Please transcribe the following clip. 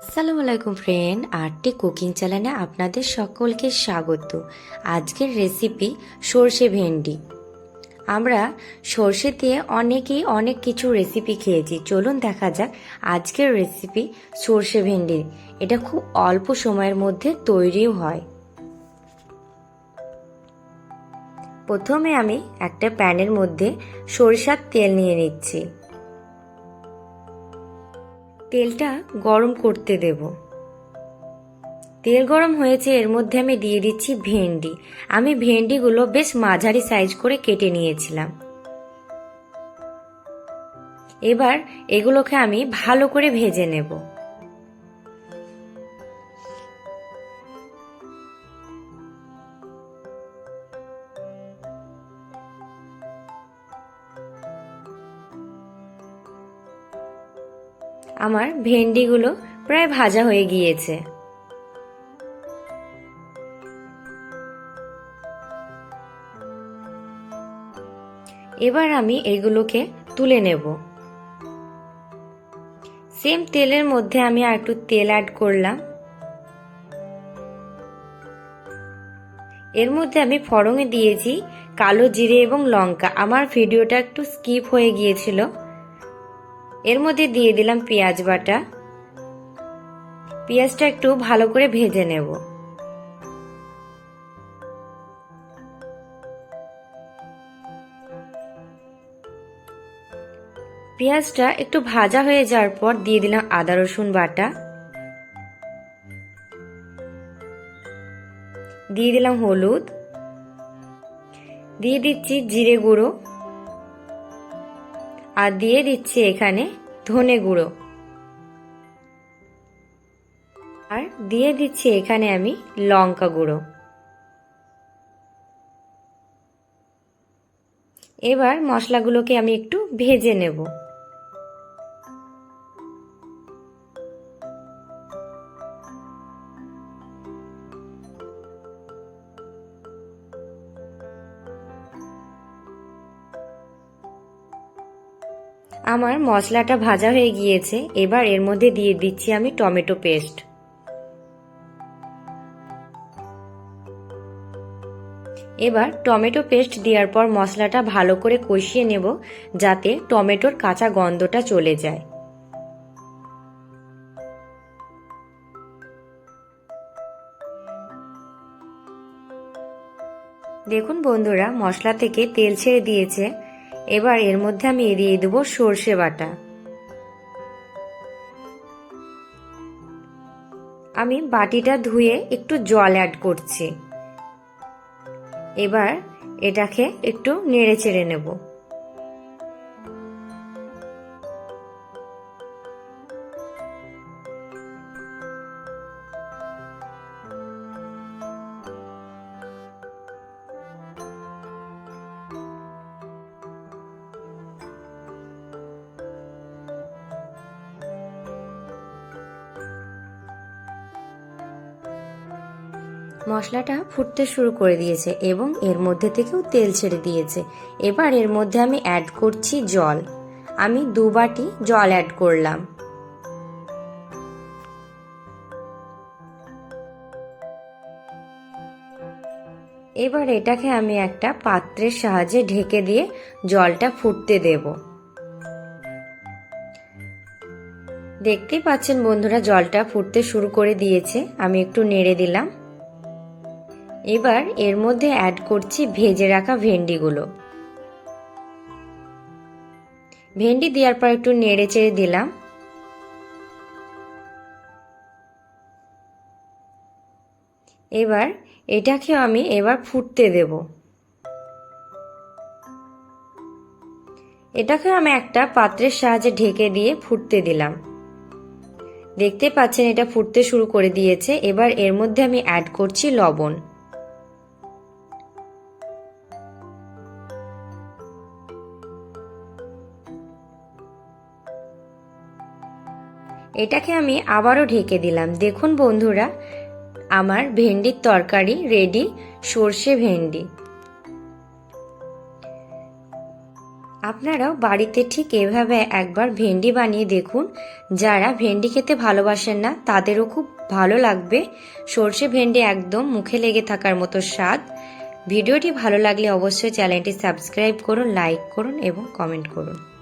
আসসালামু আলাইকুম friend, RT cooking চ্যানেলে আপনাদের সকলকে স্বাগত। আজকের রেসিপি সর্ষে ভেন্ডি। আমরা সর্ষে দিয়ে অনেকেই অনেক কিছু রেসিপি খেয়েছি। চলুন দেখা যাক আজকের রেসিপি সর্ষে ভেন্ডি। এটা খুব অল্প সময়ের মধ্যে তৈরিও হয়। প্রথমে আমি একটা প্যানের মধ্যে সরিষার তেল নিয়ে নিচ্ছি। তেলটা গরম করতে দেব। তেল গরম হয়েছে, এর মধ্যে আমি দিয়ে দিচ্ছি ভেন্ডি। আমি ভেন্ডিগুলো বেশ মাঝারি সাইজ করে কেটে নিয়েছিলাম। এবার এগুলোকে আমি ভালো করে ভেজে নেব। আমার ভেন্ডিগুলো প্রায় ভাজা হয়ে গিয়েছে। এবার আমি এগুলোকে তুলে নেব। সেম তেলের মধ্যে আমি আর একটু তেল অ্যাড করলাম। এর মধ্যে আমি ফোড়নে দিয়েছি কালো জিরে এবং লঙ্কা। আমার ভিডিওটা একটু স্কিপ হয়ে গিয়েছিল। এর মধ্যে দিয়ে দিলাম পেঁয়াজ বাটা। পেঁয়াজটা একটু ভালো করে ভেজে নেব। পেঁয়াজটা একটু ভাজা হয়ে যাওয়ার পর দিয়ে দিলাম আদা রসুন বাটা, দিয়ে দিলাম হলুদ, দিয়ে দিচ্ছি জিরে গুঁড়ো, আর দিয়ে দিচ্ছি এখানে ধনে গুঁড়ো, আর দিয়ে দিচ্ছি এখানে আমি লঙ্কা গুঁড়ো। এবার মশলাগুলোকে আমি একটু ভেজে নেব। আমার মশলাটা ভাজা হয়ে গিয়েছে। এবার এর মধ্যে দিয়ে দিচ্ছি আমি টমেটো পেস্ট। এবার টমেটো পেস্ট দেওয়ার পর মশলাটা ভালো করে কষিয়ে নেব, যাতে টমেটোর কাঁচা গন্ধটা চলে যায়। দেখুন বন্ধুরা, মশলা থেকে তেল ছেড়ে দিয়েছে। এবার এর মধ্যে আমি দিয়ে দেবো সর্ষে বাটা। আমি বাটিটা ধুয়ে একটু জল অ্যাড করছি। এবার এটাকে একটু নেড়ে চেড়ে নেব। মশলাটা ফুটতে শুরু করে দিয়েছে এবং এর মধ্যে থেকেও তেল ছেড়ে দিয়েছে। এবার এর মধ্যে আমি অ্যাড করছি জল। আমি 2 বাটি জল অ্যাড করলাম। এবার এটাকে আমি একটা পাত্রের সাহায্যে ঢেকে দিয়ে জলটা ফুটতে দেব। দেখতেই পাচ্ছেন বন্ধুরা, জলটা ফুটতে শুরু করে দিয়েছে। আমি একটু নেড়ে দিলাম। এবার এর মধ্যে অ্যাড করছি ভেজে রাখা ভেন্ডিগুলো। ভেন্ডি দেওয়ার পর একটু নেড়ে চেড়ে দিলাম। এবার এটাকে আমি ফুটতে দেব। এটাকে আমি একটা পাত্রের সাহায্যে ঢেকে দিয়ে ফুটতে দিলাম। দেখতে পাচ্ছেন এটা ফুটতে শুরু করে দিয়েছে। এবার এর মধ্যে আমি অ্যাড করছি লবণ। এটাকে আমি আবারও ঢেকে দিলাম। দেখুন বন্ধুরা, আমার ভেন্ডির তরকারি রেডি, সর্ষে ভেন্ডি। আপনারাও বাড়িতে ঠিক এভাবে একবার ভেন্ডি বানিয়ে দেখুন। যারা ভেন্ডি খেতে ভালোবাসেন না তাদেরও খুব ভালো লাগবে। সর্ষে ভেন্ডি একদম মুখে লেগে থাকার মতো স্বাদ। ভিডিওটি ভালো লাগলে অবশ্যই চ্যানেলটি সাবস্ক্রাইব করুন, লাইক করুন এবং কমেন্ট করুন।